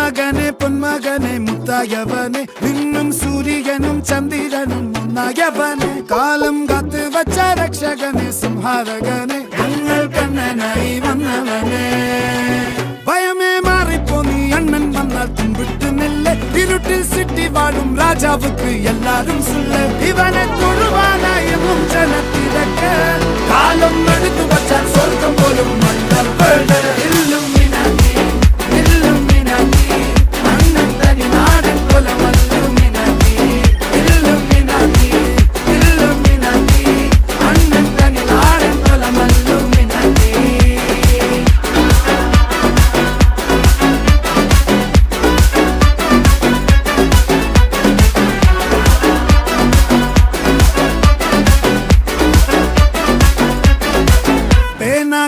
മകനെ പൊന്മകനെ മുത്തായവനെ നിന്നും സൂര്യനും ചന്ദ്രനും ഒന്നായവനെ കാലം കാത്ത് വച്ച രക്ഷകനെ സംഹാരകനെ ഞങ്ങൾ കണ്ണനായി വന്നവനെ ഭയമേ മാറിപ്പോ നീ അണ്ണൻ വന്നാൽ തുമ്പിട്ട് നെല്ല് ഇരുട്ടിൽ സിറ്റി വാഴും രാജാവുക്ക് എല്ലാരും സുല്ല് ഇവനെ തൊഴുവാനായി എന്നും ജനത്തിരക്ക് കാലം എടുത്തു വച്ചാൽ സ്വർഗം പോലും മണ്ണൽ വീട്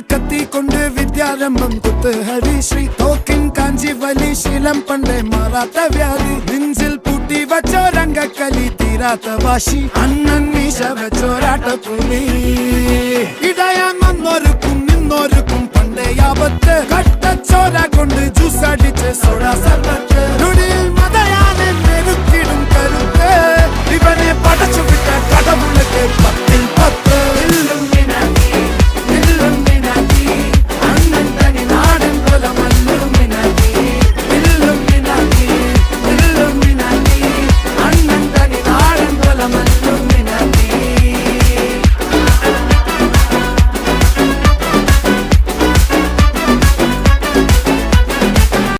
കത്തി കൊണ്ട് വിദ്യാരംഭം കുത്ത് ഹരിശ്രീ തോക്കിൻ കാഞ്ചി വലി ശീലം പണ്ടേ മാറാത്ത വ്യാധി നെഞ്ചിൽ പൂട്ടി വച്ചോരംഗക്കലി തീരാത്ത വാശി അണ്ണൻ മീശ വെച്ചോരാട്ടപ്പുലി ഇടയാൻ വന്നോർക്കും നിന്നോർക്കും പണ്ടേ ആപത്ത് കട്ടച്ചോര കൊണ്ട് ജ്യൂസ് അടിച്ച് സോഡാ